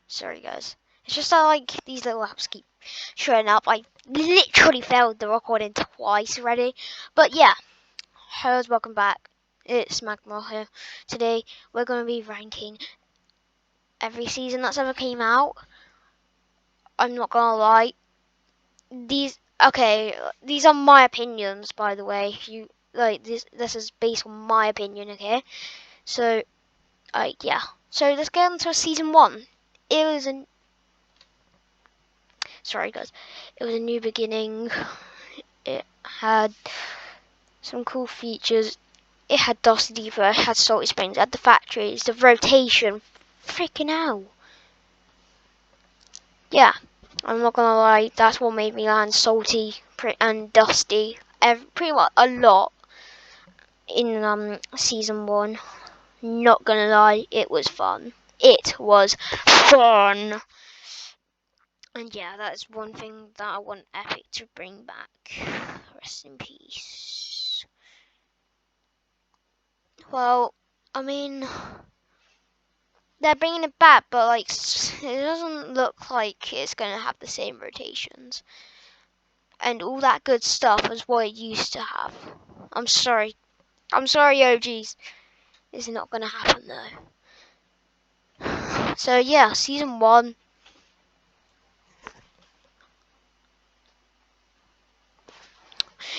Sorry guys. It's just that like these little apps keep showing up. I literally failed the recording twice already. But yeah, hello, welcome back. It's Magma here. Today we're gonna be ranking every season that's ever came out. I'm not gonna lie. These are my opinions, by the way. If you like this is based on my opinion, okay? So yeah. So let's get into season 1. It was a Sorry guys. It was a new beginning. It had some cool features. It had Dusty Depot, it had Salty Springs, it had the factories, the rotation. Freaking hell. Yeah, I'm not gonna lie, that's what made me land Salty and Dusty pretty much a lot in season 1. Not gonna lie, it was fun. It was fun. And yeah, that is one thing that I want Epic to bring back. Rest in peace. Well, I mean, they're bringing it back, but like it doesn't look like it's gonna have the same rotations and all that good stuff as what it used to have. I'm sorry, OGs. It's not gonna happen though. So yeah, season 1.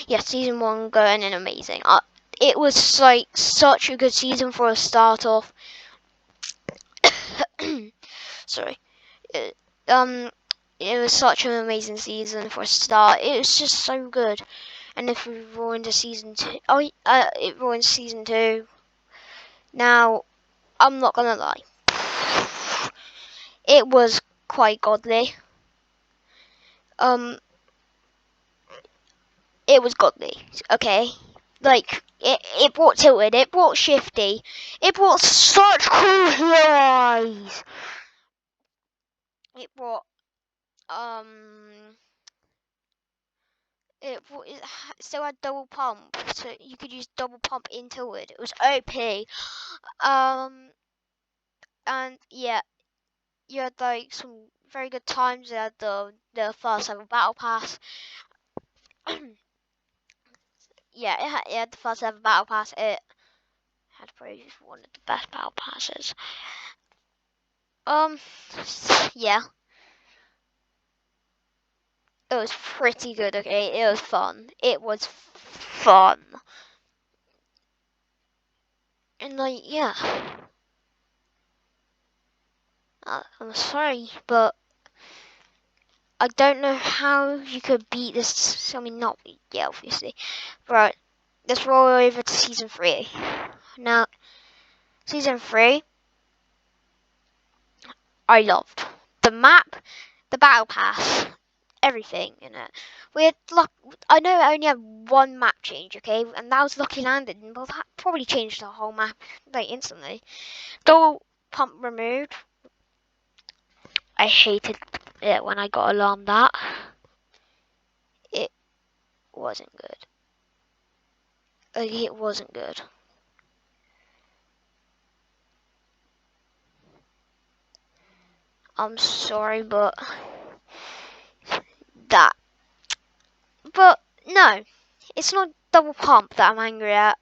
Yeah, season 1 going in amazing. It was like such a good season for a start off. Sorry. It, it was such an amazing season for a start. It was just so good. And if we roll into season 2, it ruined season 2. Now, I'm not gonna lie, it was quite godly. It was godly, okay? Like, it brought Tilted, it brought Shifty, it brought such cool heroes. It brought, it still had double pump, so you could use double pump in Tilted. It was OP. And yeah, you had like some very good times. You had the first ever battle pass. Yeah, it had the first ever battle pass. It had probably one of the best battle passes. Yeah, it was pretty good. Okay, it was fun. It was fun, and like yeah, I'm sorry, but I don't know how you could beat this. I mean, not yeah, obviously. Right, let's roll over to season 3. Now, season 3, I loved the map, the battle pass, everything in it. We had I know I only had one map change, okay, and that was Lucky Landing, but that probably changed the whole map like instantly. Double pump removed. I hated it when I got alarmed that. It wasn't good. Like, it wasn't good. I'm sorry, but that. But no, it's not double pump that I'm angry at.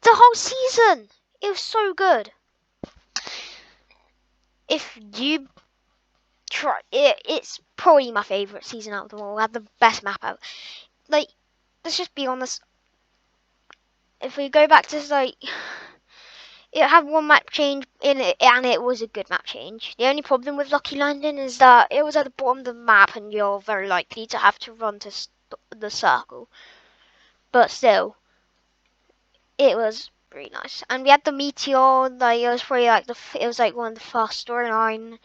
The whole season, it was so good. If you try it, it's probably my favourite season out of them all. It had the best map out. Like, let's just be honest. If we go back to like, it had one map change in it, and it was a good map change. The only problem with Lucky Landing is that it was at the bottom of the map, and you're very likely to have to run to the circle. But still, it was really nice. And we had the meteor. Like, it was probably like it was like one of the first storyline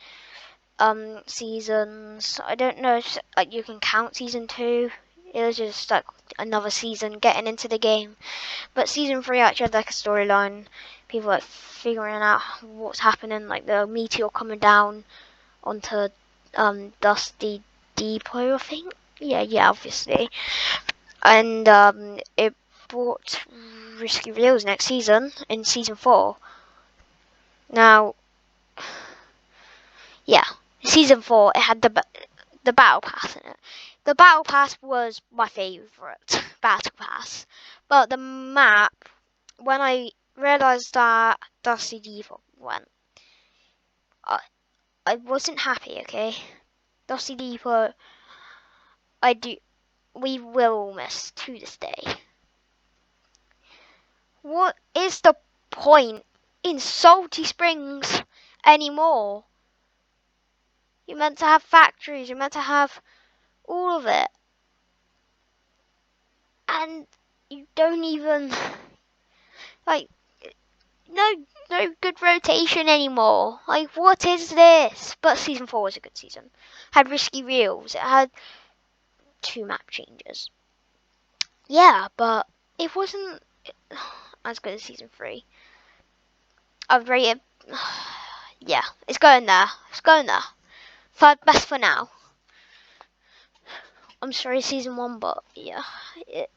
seasons. I don't know if like you can count season 2. It was just like another season getting into the game. But season 3 actually had like a storyline. People like figuring out what's happening, like the meteor coming down onto Dusty Depot, I think. Yeah, obviously. And it brought Risky Reels next season in season 4. Now, yeah, season 4, it had the battle pass in it. The battle pass was my favourite battle pass, but the map, when I realised that Dusty Default went, I wasn't happy. Okay, Dusty Default, we will miss to this day. What is the point in Salty Springs anymore? You're meant to have factories, you're meant to have all of it. And you don't even, like, no good rotation anymore. Like, what is this? But season 4 was a good season. Had risky reels, it had 2 map changes. Yeah, but it wasn't as good as season 3. I'd rate it, yeah, it's going there. It's going there. Third best for now. I'm sorry, season 1, but yeah, it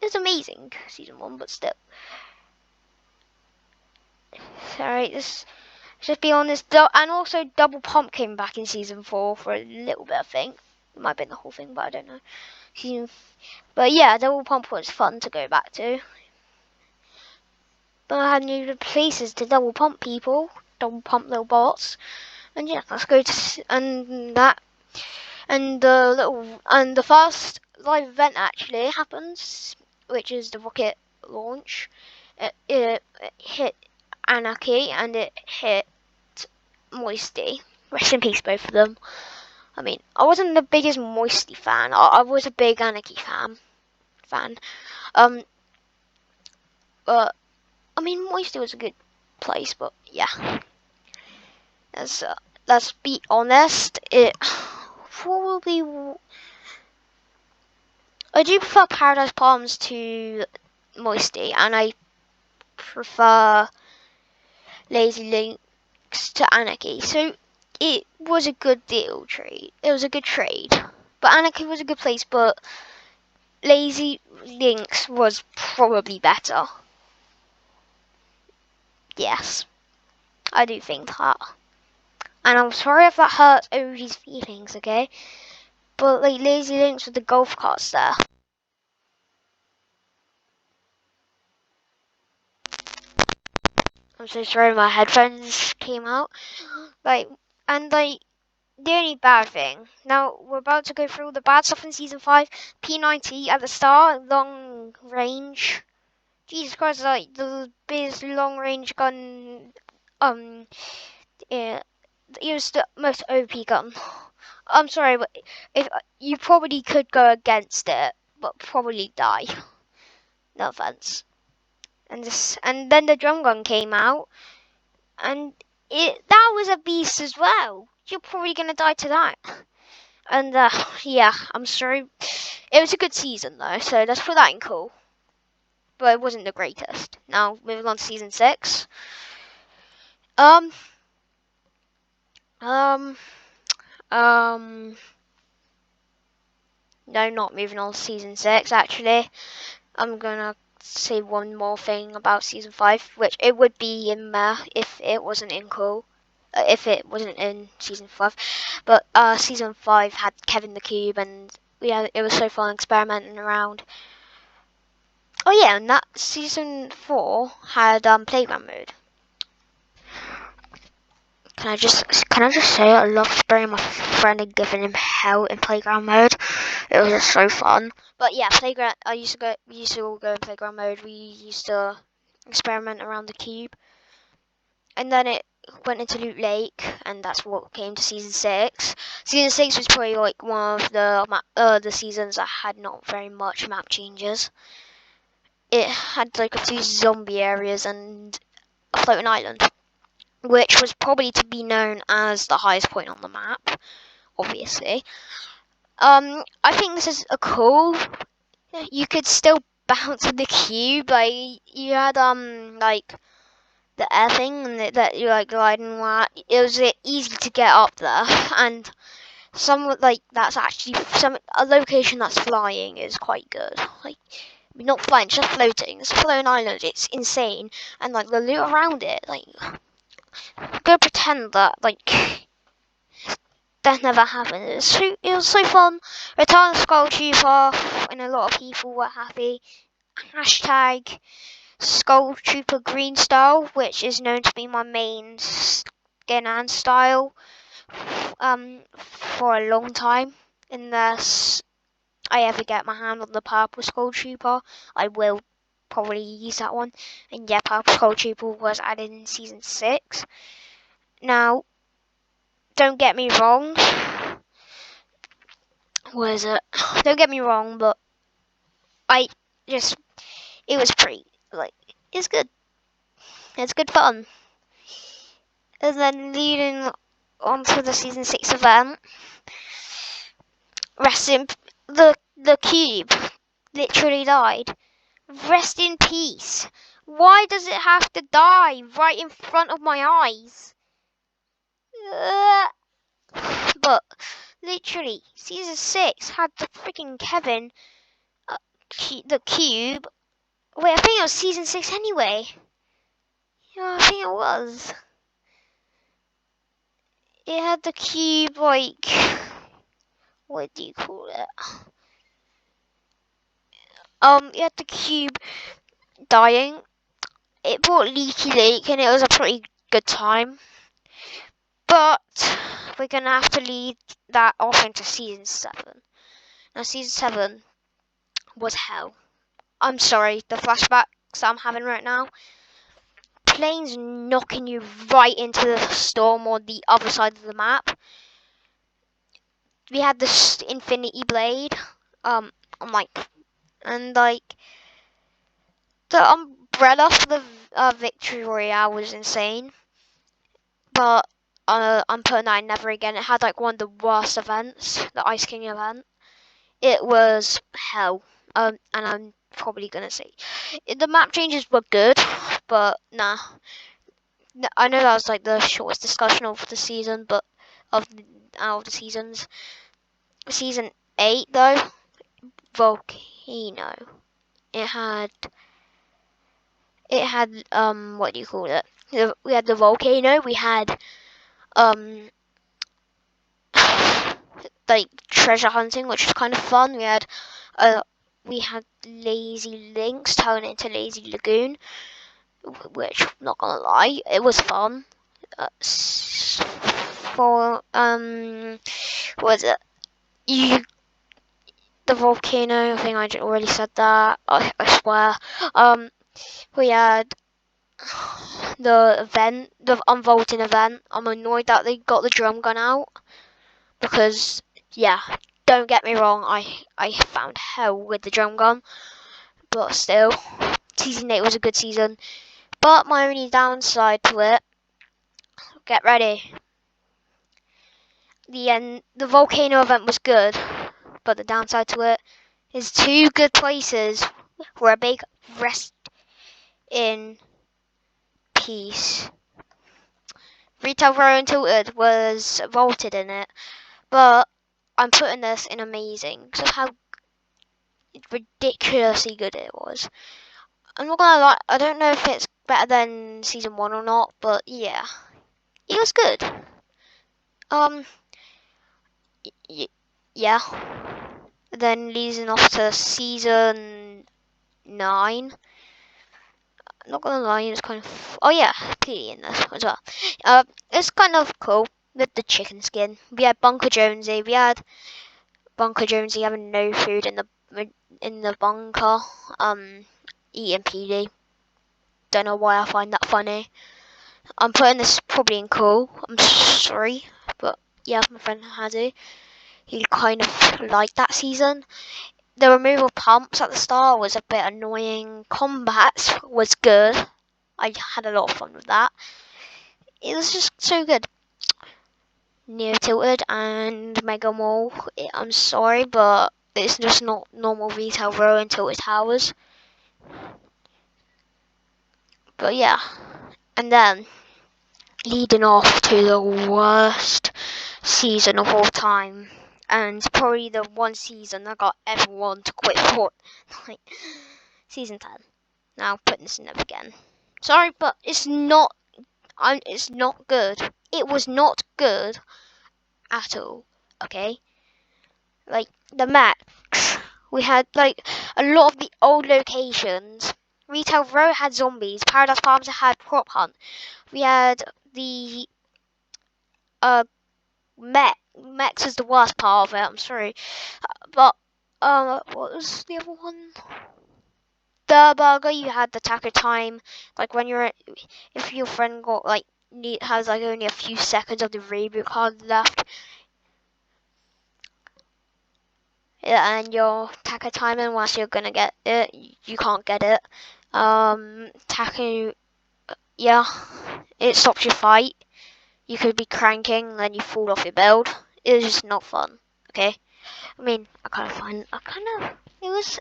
was amazing, season 1, but still. Alright, let's just be honest. And also, Double Pump came back in season 4 for a little bit, I think. It might have been the whole thing, but I don't know. But yeah, Double Pump was fun to go back to. But I had new places to double pump people, double pump little bots. And yeah, let's go to the first live event actually happens, which is the rocket launch. It hit Anarchy and it hit Moisty. Rest in peace, both of them. I mean, I wasn't the biggest Moisty fan. I was a big Anarchy fan. But I mean, Moisty was a good place, but yeah. Let's be honest. It probably. I do prefer Paradise Palms to Moisty, and I prefer Lazy Links to Anarchy. So it was a good deal trade. It was a good trade. But Anarchy was a good place, but Lazy Links was probably better. Yes, I do think that. And I'm sorry if that hurts Odie's feelings, okay? But like Lazy Links with the golf carts there. I'm so sorry, my headphones came out. The only bad thing. Now we're about to go through all the bad stuff in season 5. P90 at the start, long range. Jesus Christ, like the biggest long range gun. It was the most OP gun. I'm sorry, but if you probably could go against it, but probably die. No offense. And then the drum gun came out, and that was a beast as well. You're probably gonna die to that. And yeah, I'm sorry. It was a good season though, so let's put that in cool. But it wasn't the greatest. Now moving on to season 6. Um. No, not moving on to season 6. Actually, I'm gonna say one more thing about season 5, which it would be in there if it wasn't in cool. If it wasn't in season 5, but season 5 had Kevin the Cube, and yeah, it was so fun experimenting around. Oh yeah, and that season 4 had playground mode. Can I just say I love spraying my friend and giving him hell in playground mode. It was just so fun. But yeah, playground. We used to all go in playground mode. We used to experiment around the cube, and then it went into Loot Lake, and that's what came to season 6. Season 6 was probably like one of the seasons that had not very much map changes. It had like a few zombie areas and a floating island, which was probably to be known as the highest point on the map, obviously. I think this is a cool. You could still bounce in the cube. Like you had like the air thing and that you like gliding. It was easy to get up there, and that's actually a location that's flying is quite good. Like not flying, just floating. It's a floating island. It's insane, and like the loot around it, like. I'm gonna pretend that like that never happened. It was so fun. Return of Skull Trooper, and a lot of people were happy. Hashtag Skull Trooper Green Style, which is known to be my main skin and style for a long time. Unless I ever get my hand on the purple Skull Trooper, I will probably use that one. And yeah, purple Skull Trooper was added in season 6. Now, don't get me wrong. Was it? Don't get me wrong, but I just it was pretty it's good. It's good fun. And then leading on to the season 6 event, rest in the cube literally died. Rest in peace. Why does it have to die right in front of my eyes? But literally, season 6 had the freaking Kevin, the cube. Wait, I think it was season 6 anyway. Yeah, I think it was. It had the cube, what do you call it? It had the cube dying. It brought Leaky Lake, and it was a pretty good time. But we're gonna have to lead that off into season 7. Now, season 7 was hell. I'm sorry, the flashbacks I'm having right now. Planes knocking you right into the storm on the other side of the map. We had this Infinity Blade. And the umbrella for the Victory Royale was insane. But I'm putting that in never again. It had one of the worst events, the Ice King event. It was hell. And I'm probably gonna say the map changes were good, but nah. I know that was the shortest discussion of the season, but out of the seasons. Season 8 though, Volcano. It had what do you call it? We had the volcano. We had treasure hunting, which was kind of fun. We had Lazy Links turn into Lazy Lagoon, which, not gonna lie, it was fun. For what is it? The volcano. I think I already said that. I swear. We had the event, the unvaulting event. I'm annoyed that they got the drum gun out because, yeah, don't get me wrong, I found hell with the drum gun, but still, season 8 was a good season. But my only downside to it, get ready. The volcano event was good, but the downside to it is 2 good places where a big rest in peace. Retail Row and Tilted was vaulted in it, but I'm putting this in amazing because of how ridiculously good it was. I'm not gonna lie, I don't know if it's better than season 1 or not, but yeah, it was good. Yeah. Then leading off to season 9. I'm not gonna lie, it's kind of. Oh yeah, Petey in this as well. It's kind of cool with the chicken skin. We had Bunker Jonesy. We had Bunker Jonesy having no food in the bunker. Eating Petey. Don't know why I find that funny. I'm putting this probably in cool. I'm sorry, but yeah, my friend Hadu, he kind of liked that season. The removal pumps at the start was a bit annoying. Combat was good. I had a lot of fun with that. It was just so good. Neo Tilted and Mega Mall. I'm sorry, but it's just not normal Retail Row and Tilted Towers. But yeah. And then, leading off to the worst season of all time. And probably the one season that got everyone to quit Fortnite. Season 10. Now putting this in there again. Sorry, but it's not good. It was not good at all. Okay, like the max, we had like a lot of the old locations. Retail Row had zombies. Paradise Palms had prop hunt. We had the Mex is the worst part of it. I'm sorry, but what was the other one? The burger. You had the taco time. Like when you're, if your friend got like has like only a few seconds of the reboot card left, yeah, and your taco time, and once you're gonna get it, you can't get it. Taco, yeah, it stops your fight. You could be cranking, then you fall off your build. It was just not fun. Okay. I mean, it was.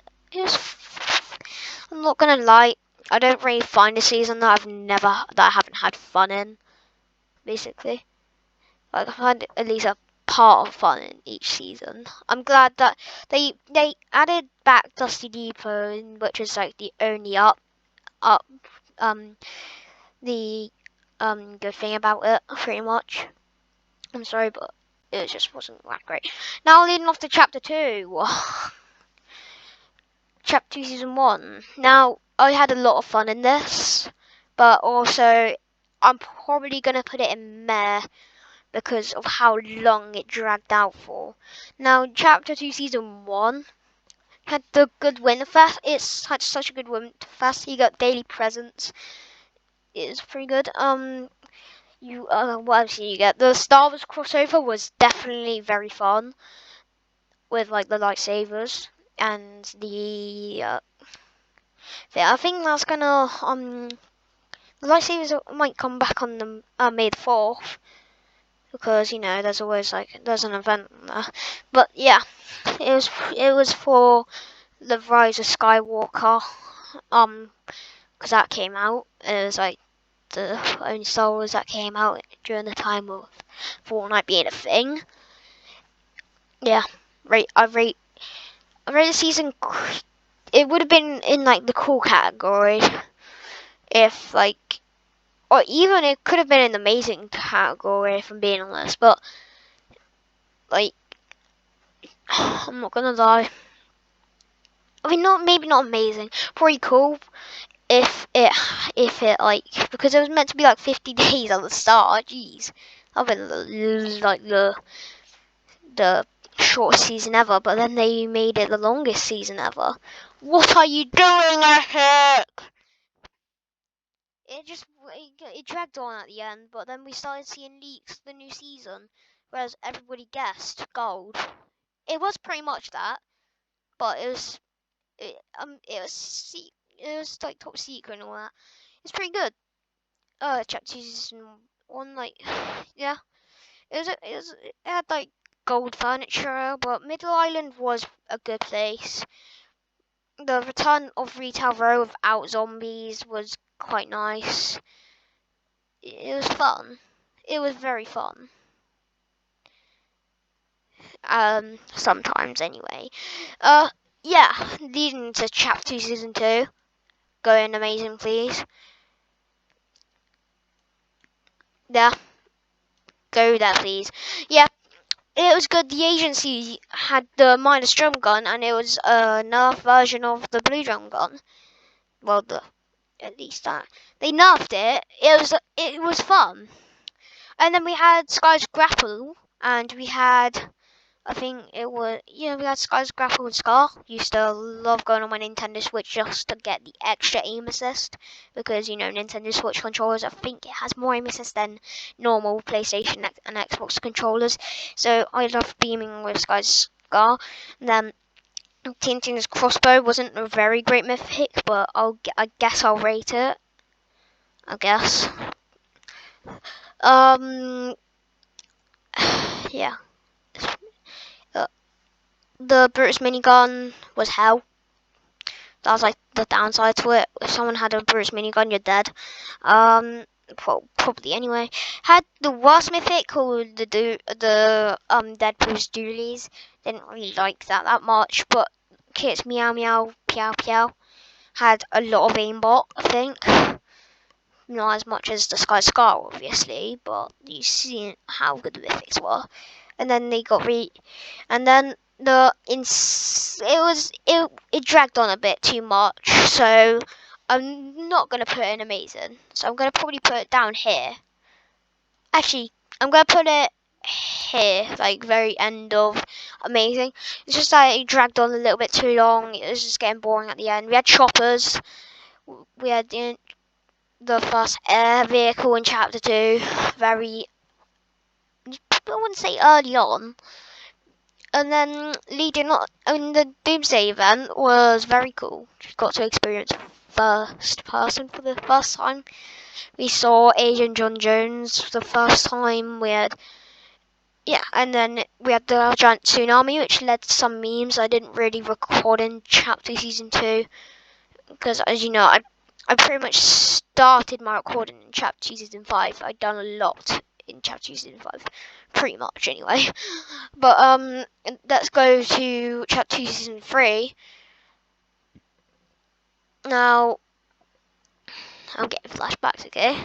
I'm not gonna lie. I don't really find a season that I haven't had fun in. Basically, like I've had at least a part of fun in each season. I'm glad that they added back Dusty Depot, which is like the only up um the good thing about it, pretty much. I'm sorry, but it just wasn't that great. Now leading off to chapter 2. Chapter 2 season 1. Now I had a lot of fun in this, but also I'm probably gonna put it in meh because of how long it dragged out for. Now chapter 2 season 1 had the good Winterfest. It's had such a good Winterfest. You got daily presents. It's pretty good. What else do you get? The Star Wars crossover was definitely very fun with like the lightsabers and the thing. I think that's gonna the lightsabers might come back on the May the 4th because you know there's always like there's an event there. But yeah, it was for the Rise of Skywalker because that came out. It was like the only Star Wars that came out during the time of Fortnite being a thing. Yeah, right. I rate the season. It would have been in like the cool category if like, or even it could have been in the amazing category if I'm being honest. But like, I'm not gonna lie. I mean, maybe not amazing. Pretty cool if it like because it was meant to be like 50 days at the start. Jeez, that'd been like the shortest season ever. But then they made it the longest season ever. What are you doing, Epic? It dragged on at the end, but then we started seeing leaks for the new season, whereas everybody guessed gold. It was pretty much that, but it was like top secret and all that. It's pretty good. Chapter season 1, like yeah, it had like gold furniture, but Middle Island was a good place. The return of Retail Row without zombies was quite nice. It was fun. It was very fun. Sometimes anyway. Yeah, leading to chapter 2 season 2. Going amazing, please. Yeah, go there, please. Yeah, it was good. The agency had the minus drum gun, and it was a nerf version of the blue drum gun. Well, at least that they nerfed it. It was fun. And then we had Sky's Grapple, and we had I think it was, yeah, we had Sky's Grapple and Scar. Used to love going on my Nintendo Switch just to get the extra aim assist. Because, you know, Nintendo Switch controllers, I think it has more aim assist than normal PlayStation and Xbox controllers. So I love beaming with Sky's Scar. And then Tintin's Crossbow wasn't a very great mythic, but I guess I'll rate it. I guess. Yeah. The Brutus minigun was hell. That was like the downside to it. If someone had a Brutus minigun, you're dead. Probably anyway. Had the worst mythic called the Deadpool's Doolies. Didn't really like that much, but Kit's Meow Meow Piao Piao had a lot of aimbot, I think. Not as much as the Sky Scar, obviously, but you see how good the mythics were. and then they got and then it dragged on a bit too much, so I'm not gonna put it in amazing. So I'm gonna probably put it down here. Actually, I'm gonna put it here, like very end of amazing. It's just that it dragged on a little bit too long. It was just getting boring at the end. We had choppers. We had the first air vehicle in chapter 2. Very, I wouldn't say early on. And then leading on, the Doomsday event was very cool. Just got to experience first person for the first time. We saw Agent John Jones for the first time. And then we had the giant tsunami, which led to some memes I didn't really record in chapter season 2. Because, as you know, I pretty much started my recording in chapter season 5. I'd done a lot in chapter season 5. Pretty much, anyway. But, let's go to chapter season 3. Now, I'm getting flashbacks, okay?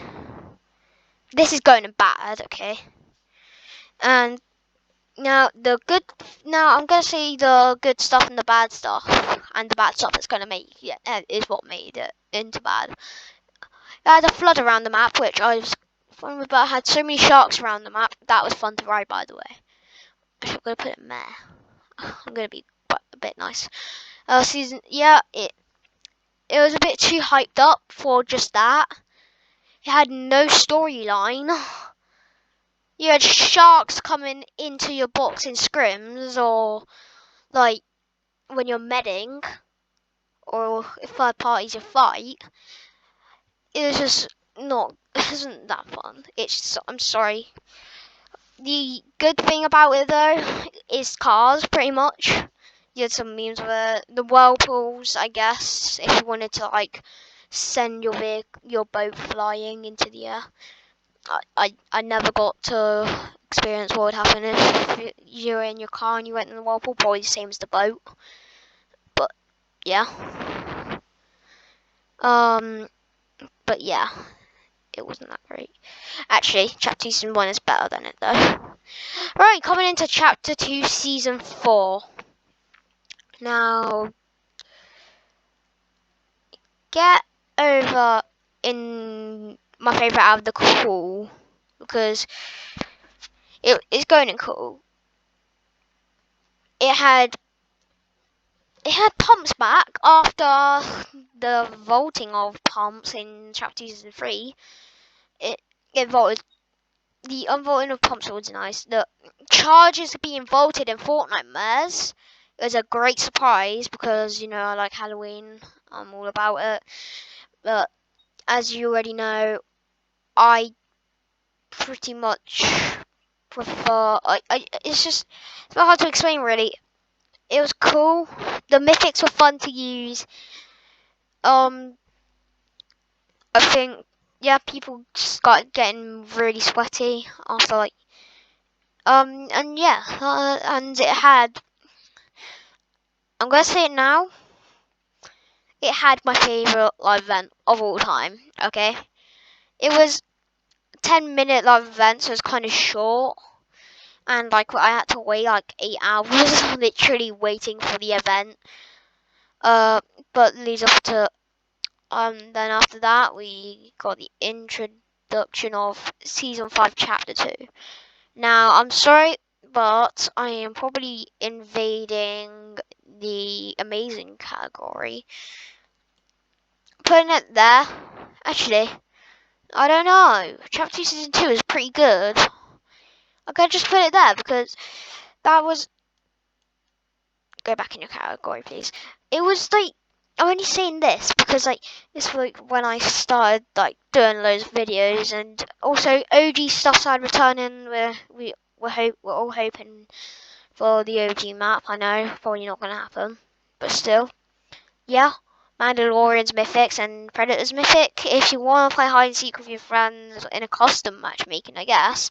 This is going bad, okay? And now I'm gonna say the good stuff and the bad stuff, and the bad stuff is what made it into bad. I had a flood around the map, which I was fun with, but I had so many sharks around the map. That was fun to ride, by the way. I'm gonna put it in there. I'm gonna be a bit nice. It was a bit too hyped up for just that. It had no storyline. You had sharks coming into your box in scrims, or like when you're medding, or if third parties you fight. It was just not. It isn't that fun. I'm sorry. The good thing about it though is cars, pretty much. You had some memes with it. The whirlpools, I guess, if you wanted to like send your boat flying into the air. I never got to experience what would happen if you were in your car and you went in the whirlpool. Probably the same as the boat, but yeah. But yeah, it wasn't that great. Actually, chapter season 1 is better than it though. Right, coming into chapter 2, season 4. Now, get over in my favourite out of the cool, because it's going in cool. It had pumps back after the vaulting of pumps in chapter season 3. It vaulted. The unvaulting of pumps was nice. The charges being vaulted in Fortnite Mares was a great surprise, because, you know, I like Halloween. I'm all about it. But as you already know, I pretty much prefer. It's not hard to explain, really. It was cool. The mythics were fun to use. I think, yeah, people just got getting really sweaty after and yeah, and it had. I'm gonna say it now. It had my favorite live event of all time. Okay, it was 10-minute live event, so it's kind of short, and like I had to wait like 8 hours, literally waiting for the event. But leads up to then after that we got the introduction of season 5, chapter 2. Now I'm sorry, but I am probably invading the amazing category. Putting it there, actually, I don't know. Chapter 2 season 2 is pretty good. I'm gonna just put it there because that was. Go back in your category, please. It was like, I'm only saying this because like this was like when I started like doing loads of videos, and also OG stuff started returning. We're all hoping for the OG map. I know probably not gonna happen, but still, yeah. Mandalorian's mythics and Predator's mythic. If you want to play hide and seek with your friends in a custom matchmaking, I guess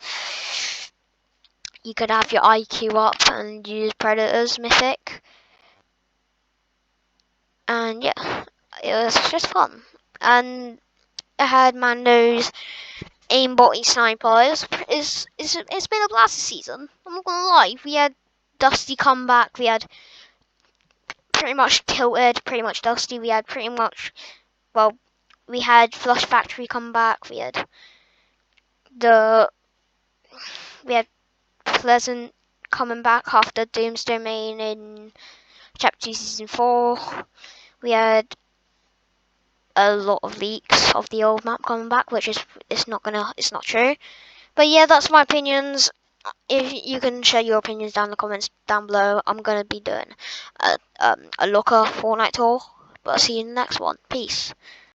you could have your IQ up and use Predator's mythic. And yeah, it was just fun. And I had Mando's aimbot sniper. It's been a blast this season. I'm not gonna lie. We had Dusty comeback. We had pretty much Tilted, pretty much Dusty. We had pretty much, well, we had Flush Factory come back. The we had Pleasant coming back after Doom's Domain in Chapter 2 Season 4. We had a lot of leaks of the old map coming back, which is it's not true. But yeah, that's my opinions. If you can share your opinions down in the comments down below. I'm gonna be doing a locker Fortnite tour. But I'll see you in the next one. Peace.